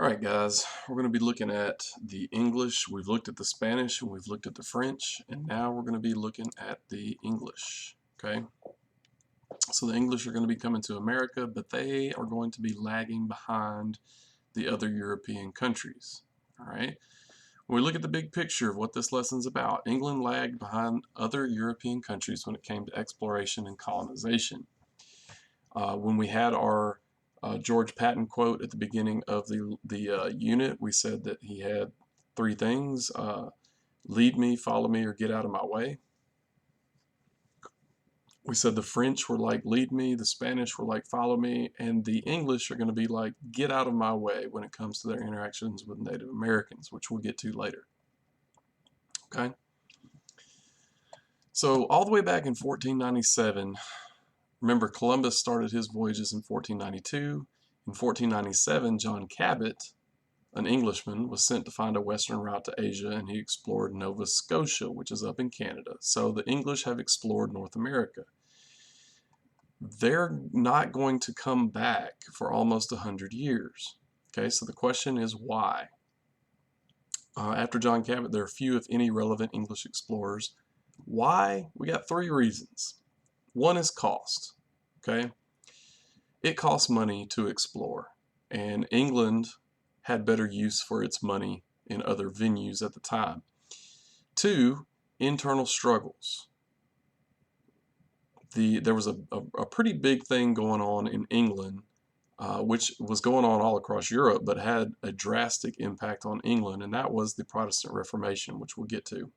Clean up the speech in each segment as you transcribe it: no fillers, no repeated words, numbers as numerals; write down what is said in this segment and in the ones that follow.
Alright guys, we're going to be looking at the English, we've looked at the Spanish, and we've looked at the French, and now we're going to be looking at the English. Okay, so the English are going to be coming to America, but they are going to be lagging behind the other European countries. Alright, when we look at the big picture of what this lesson's about, England lagged behind other European countries when it came to exploration and colonization. When we had our George Patton quote at the beginning of the unit, we said that he had three things: lead me, follow me, or get out of my way. We said the French were like lead me, the Spanish were like follow me, and the English are going to be like get out of my way when it comes to their interactions with Native Americans, which we'll get to later. Okay, so all the way back in 1497, remember, Columbus started his voyages in 1492. In 1497, John Cabot, an Englishman, was sent to find a western route to Asia, and he explored Nova Scotia, which is up in Canada. So the English have explored North America. They're not going to come back for almost 100 years. Okay, so the question is why? After John Cabot, there are few, if any, relevant English explorers. Why? We got three reasons. One is cost. Okay, it costs money to explore, and England had better use for its money in other venues at the time. Two, internal struggles. There was a pretty big thing going on in England, which was going on all across Europe, but had a drastic impact on England, and that was the Protestant Reformation, which we'll get to.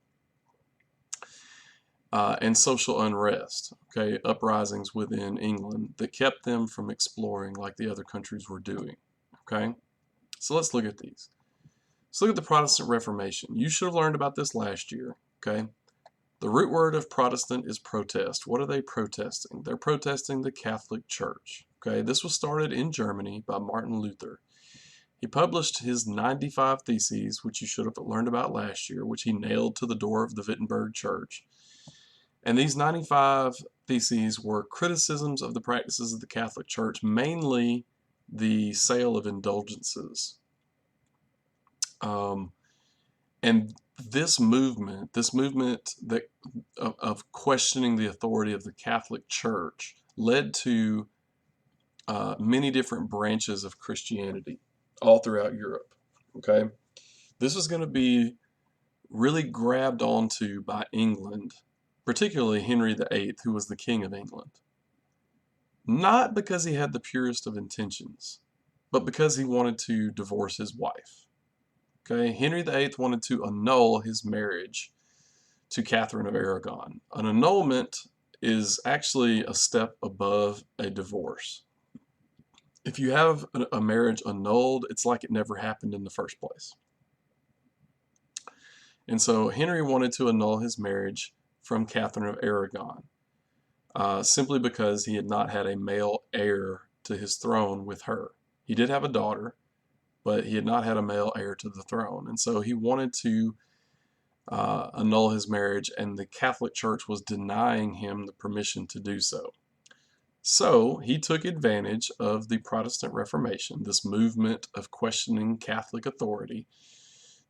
And social unrest, okay, uprisings within England that kept them from exploring like the other countries were doing. Okay, so let's look at these. Let's look at the Protestant Reformation. You should have learned about this last year. Okay, the root word of Protestant is protest. What are they protesting? They're protesting the Catholic Church. Okay, this was started in Germany by Martin Luther. He published his 95 Theses, which you should have learned about last year, which he nailed to the door of the Wittenberg Church. And these 95 theses were criticisms of the practices of the Catholic Church, mainly the sale of indulgences. And this movement that of questioning the authority of the Catholic Church led to many different branches of Christianity all throughout Europe. Okay, this was going to be really grabbed onto by England, particularly Henry VIII, who was the King of England. Not because he had the purest of intentions, but because he wanted to divorce his wife. Okay, Henry VIII wanted to annul his marriage to Catherine of Aragon. An annulment is actually a step above a divorce. If you have a marriage annulled, it's like it never happened in the first place. And so Henry wanted to annul his marriage from Catherine of Aragon, simply because he had not had a male heir to his throne with her. He did have a daughter, but he had not had a male heir to the throne, and so he wanted to annul his marriage, and the Catholic Church was denying him the permission to do so. So he took advantage of the Protestant Reformation, this movement of questioning Catholic authority,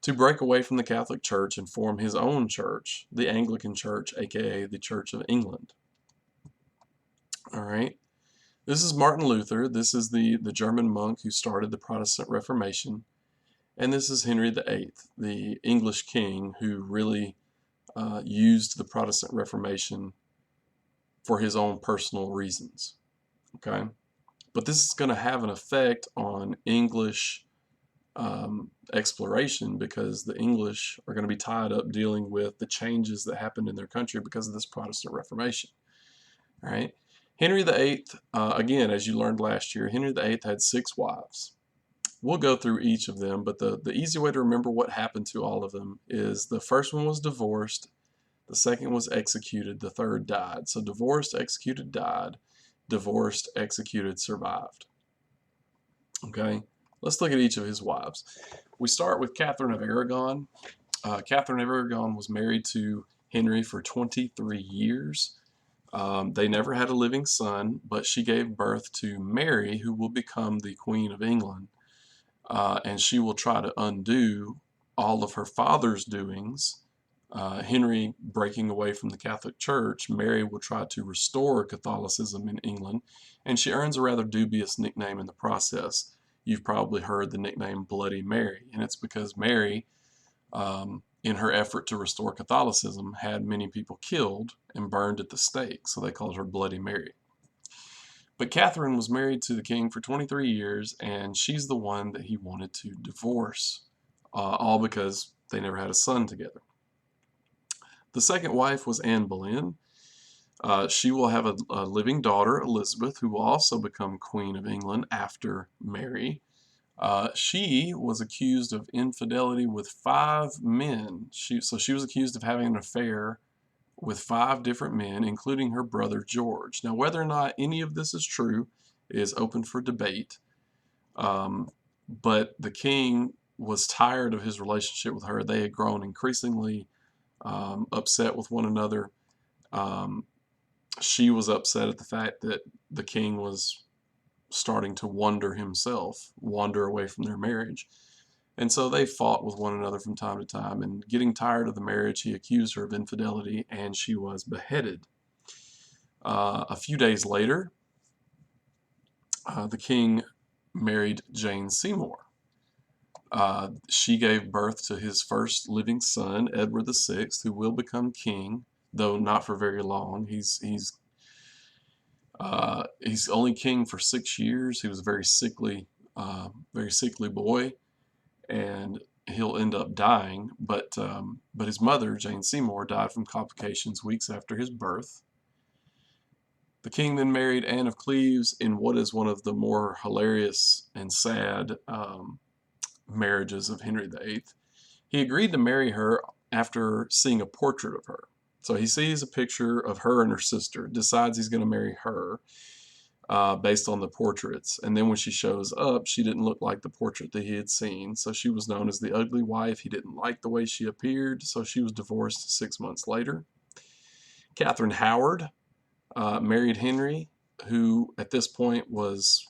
to break away from the Catholic Church and form his own church, the Anglican Church, aka the Church of England. All right, this is Martin Luther. This is the German monk who started the Protestant Reformation, and this is Henry VIII, the English king who really used the Protestant Reformation for his own personal reasons. Okay, but this is going to have an effect on English exploration, because the English are going to be tied up dealing with the changes that happened in their country because of this Protestant Reformation. All right, Henry VIII, again, as you learned last year, Henry VIII had 6 wives. We'll go through each of them, but the easy way to remember what happened to all of them is the first one was divorced, the second was executed, the third died. So divorced, executed, died, divorced, executed, survived. Okay, let's look at each of his wives. We start with Catherine of Aragon. Catherine of Aragon was married to Henry for 23 years. They never had a living son, but she gave birth to Mary, who will become the Queen of England and she will try to undo all of her father's doings. Henry breaking away from the Catholic Church, Mary will try to restore Catholicism in England, and she earns a rather dubious nickname in the process. You've probably heard the nickname Bloody Mary, and it's because Mary, in her effort to restore Catholicism, had many people killed and burned at the stake, so they called her Bloody Mary. But Catherine was married to the king for 23 years, and she's the one that he wanted to divorce, all because they never had a son together. The second wife was Anne Boleyn. She will have a living daughter, Elizabeth, who will also become Queen of England after Mary. She was accused of infidelity with 5 men. So she was accused of having an affair with 5 different men, including her brother George. Now, whether or not any of this is true is open for debate. But the king was tired of his relationship with her. They had grown increasingly upset with one another. She was upset at the fact that the king was starting to wander away from their marriage. And so they fought with one another from time to time. And getting tired of the marriage, he accused her of infidelity, and she was beheaded. A few days later, the king married Jane Seymour. She gave birth to his first living son, Edward VI, who will become king, though not for very long. He's only king for 6 years. He was a very sickly boy, and he'll end up dying. But his mother, Jane Seymour, died from complications weeks after his birth. The king then married Anne of Cleves in what is one of the more hilarious and sad marriages of Henry VIII. He agreed to marry her after seeing a portrait of her. So he sees a picture of her and her sister, decides he's going to marry her based on the portraits. And then when she shows up, she didn't look like the portrait that he had seen. So she was known as the ugly wife. He didn't like the way she appeared, so she was divorced 6 months later. Catherine Howard married Henry, who at this point was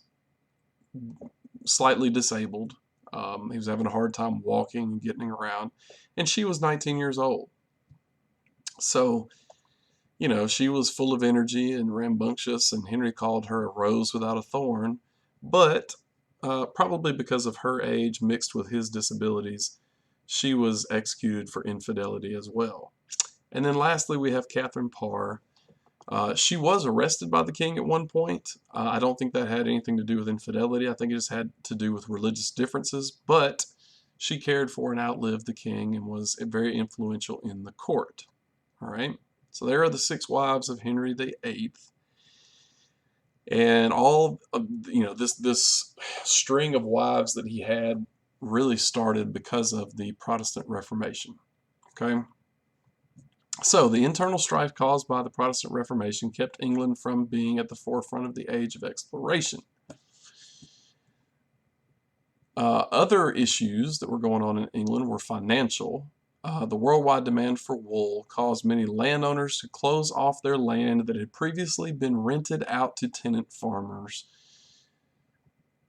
slightly disabled. He was having a hard time walking and getting around, and she was 19 years old. So, she was full of energy and rambunctious, and Henry called her a rose without a thorn. But probably because of her age mixed with his disabilities, she was executed for infidelity as well. And then lastly, we have Catherine Parr. She was arrested by the king at one point. I don't think that had anything to do with infidelity. I think it just had to do with religious differences. But she cared for and outlived the king and was very influential in the court. All right. So there are the 6 wives of Henry VIII. And all of, this string of wives that he had really started because of the Protestant Reformation. Okay. So the internal strife caused by the Protestant Reformation kept England from being at the forefront of the age of exploration. Other issues that were going on in England were financial. The worldwide demand for wool caused many landowners to close off their land that had previously been rented out to tenant farmers.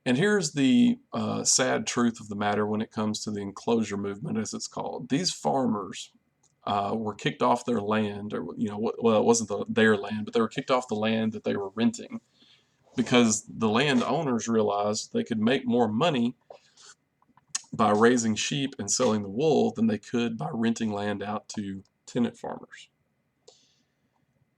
And here's the sad truth of the matter when it comes to the enclosure movement, as it's called. These farmers were kicked off their land, or well, it wasn't their land, but they were kicked off the land that they were renting because the landowners realized they could make more money by raising sheep and selling the wool than they could by renting land out to tenant farmers.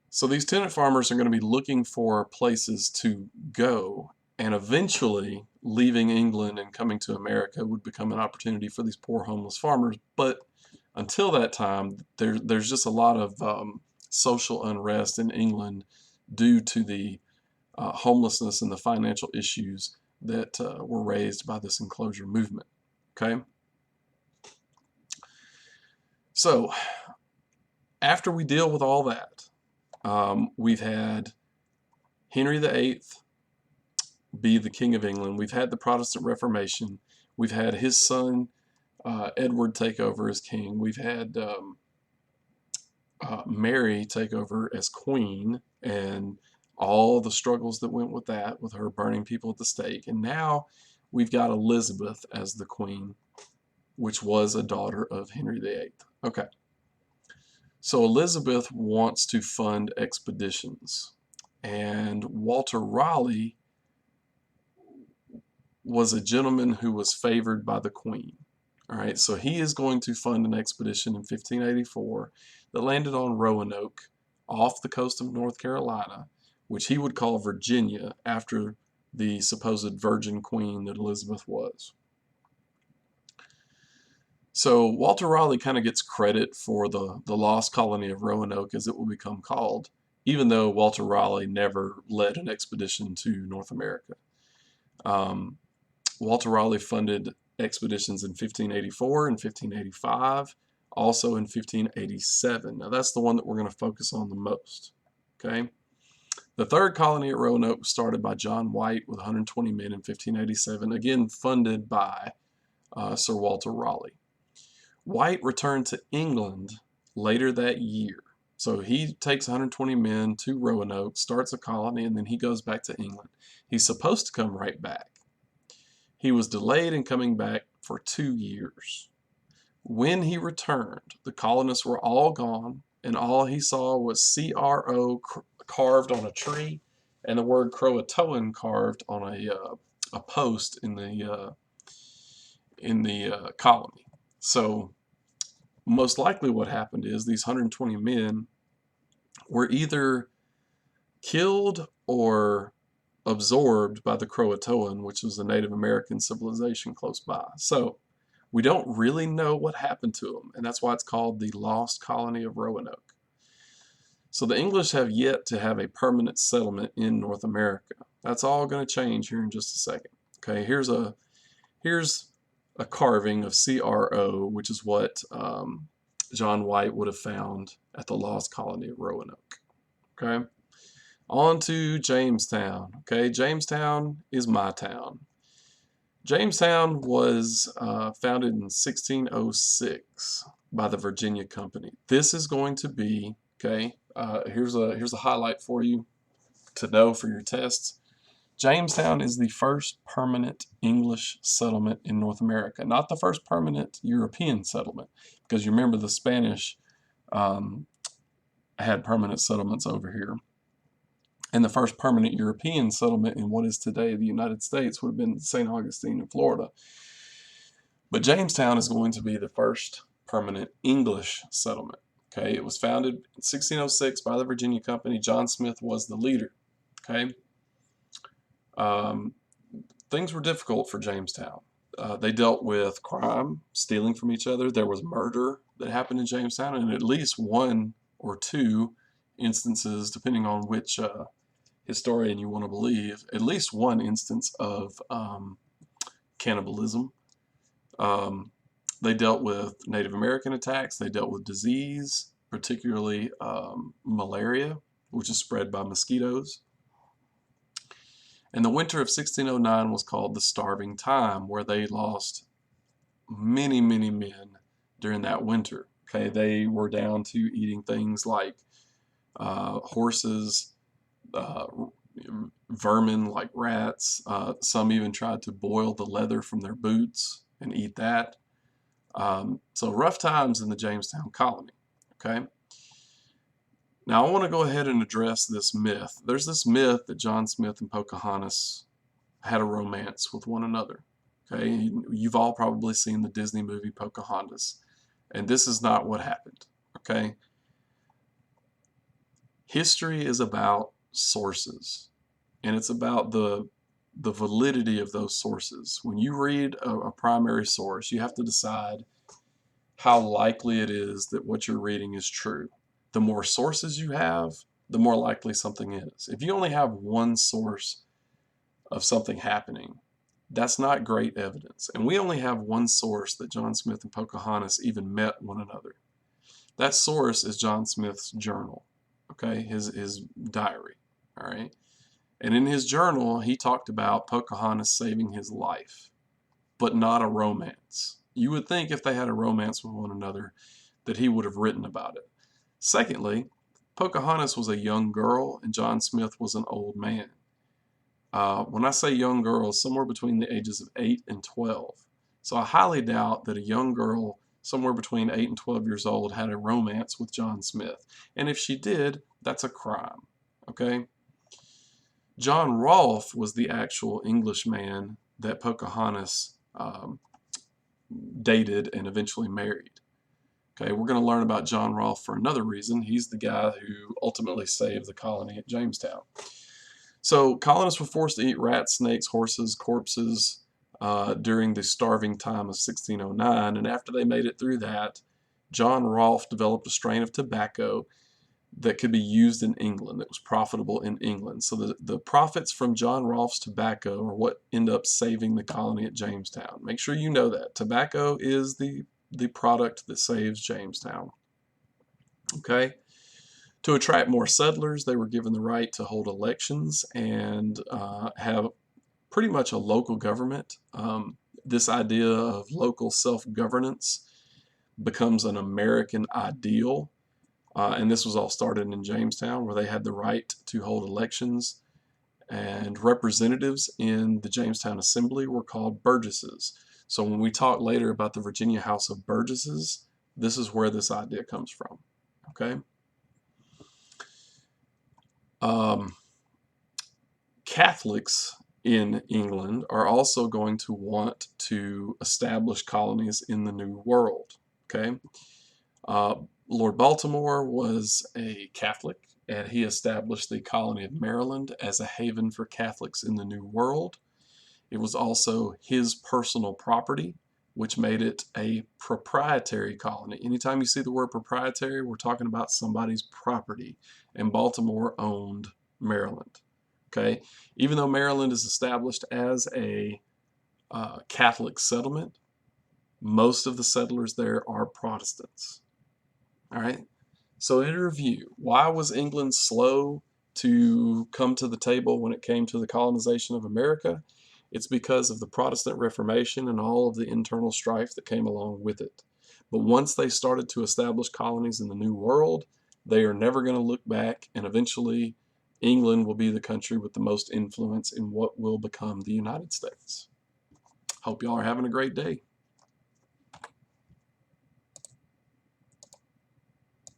So these tenant farmers are going to be looking for places to go, and eventually leaving England and coming to America would become an opportunity for these poor homeless farmers. But until that time, there's just a lot of social unrest in England due to the homelessness and the financial issues that were raised by this enclosure movement. Okay? So, after we deal with all that, we've had Henry VIII be the King of England. We've had the Protestant Reformation. We've had his son Edward take over as king. We've had Mary take over as queen, and all the struggles that went with that, with her burning people at the stake. And now we've got Elizabeth as the queen, which was a daughter of Henry VIII. Okay, so Elizabeth wants to fund expeditions, and Walter Raleigh was a gentleman who was favored by the queen. All right, so he is going to fund an expedition in 1584 that landed on Roanoke off the coast of North Carolina, which he would call Virginia after the supposed virgin queen that Elizabeth was. So Walter Raleigh kind of gets credit for the lost colony of Roanoke, as it will become called, even though Walter Raleigh never led an expedition to North America. Walter Raleigh funded expeditions in 1584 and 1585, also in 1587. Now that's the one that we're going to focus on the most. Okay. The third colony at Roanoke was started by John White with 120 men in 1587, again funded by Sir Walter Raleigh. White returned to England later that year. So he takes 120 men to Roanoke, starts a colony, and then he goes back to England. He's supposed to come right back. He was delayed in coming back for 2 years. When he returned, the colonists were all gone, and all he saw was CRO carved on a tree and the word Croatoan carved on a post in the colony. So most likely what happened is these 120 men were either killed or absorbed by the Croatoan, which was a Native American civilization close by. So we don't really know what happened to them, and that's why it's called the Lost Colony of Roanoke. So the English have yet to have a permanent settlement in North America. That's all going to change here in just a second. Okay, here's a carving of CRO, which is what John White would have found at the Lost Colony of Roanoke. Okay. On to Jamestown. Okay, Jamestown is my town. Jamestown was founded in 1606 by the Virginia Company. This is going to be, okay, here's a highlight for you to know for your tests. Jamestown is the first permanent English settlement in North America, not the first permanent European settlement, because you remember the Spanish had permanent settlements over here. And the first permanent European settlement in what is today the United States would have been St. Augustine in Florida. But Jamestown is going to be the first permanent English settlement. Okay, it was founded in 1606 by the Virginia Company. John Smith was the leader. Okay, things were difficult for Jamestown. They dealt with crime, stealing from each other. There was murder that happened in Jamestown, and at least one or two instances, depending on which historian you want to believe, at least one instance of cannibalism. They dealt with Native American attacks. They dealt with disease, particularly malaria, which is spread by mosquitoes. And the winter of 1609 was called the Starving Time, where they lost many, many men during that winter. Okay, they were down to eating things like horses, vermin like rats. Some even tried to boil the leather from their boots and eat that. So rough times in the Jamestown colony. Okay. Now I want to go ahead and address this myth. There's this myth that John Smith and Pocahontas had a romance with one another. Okay, you've all probably seen the Disney movie Pocahontas, and this is not what happened. Okay, history is about sources, and it's about the validity of those sources. When you read a primary source, you have to decide how likely it is that what you're reading is true. The more sources you have, the more likely something is. If you only have one source of something happening, that's not great evidence. And we only have one source that John Smith and Pocahontas even met one another. That source is John Smith's journal, okay, his diary, all right? And in his journal, he talked about Pocahontas saving his life, but not a romance. You would think if they had a romance with one another that he would have written about it. Secondly, Pocahontas was a young girl and John Smith was an old man. When I say young girls, somewhere between the ages of 8 and 12. So I highly doubt that a young girl somewhere between 8 and 12 years old had a romance with John Smith. And if she did, that's a crime. Okay? John Rolfe was the actual Englishman that Pocahontas dated and eventually married. Okay, we're going to learn about John Rolfe for another reason. He's the guy who ultimately saved the colony at Jamestown. So colonists were forced to eat rats, snakes, horses, corpses during the starving time of 1609, and after they made it through that, John Rolfe developed a strain of tobacco that could be used in England, that was profitable in England. So the profits from John Rolfe's tobacco are what end up saving the colony at Jamestown. Make sure you know that. Tobacco is the product that saves Jamestown. Okay? To attract more settlers, they were given the right to hold elections and have pretty much a local government. This idea of local self-governance becomes an American ideal. And this was all started in Jamestown, where they had the right to hold elections. And representatives in the Jamestown Assembly were called burgesses. So when we talk later about the Virginia House of Burgesses, this is where this idea comes from. Okay? Catholics in England are also going to want to establish colonies in the New World. Okay? Lord Baltimore was a Catholic, and he established the colony of Maryland as a haven for Catholics in the New World. It was also his personal property, which made it a proprietary colony. Anytime you see the word proprietary, we're talking about somebody's property, and Baltimore owned Maryland. Okay, even though Maryland is established as a Catholic settlement, most of the settlers there are Protestants. All right. So in review, why was England slow to come to the table when it came to the colonization of America? It's because of the Protestant Reformation and all of the internal strife that came along with it. But once they started to establish colonies in the New World, they are never going to look back, and eventually England will be the country with the most influence in what will become the United States. Hope y'all are having a great day.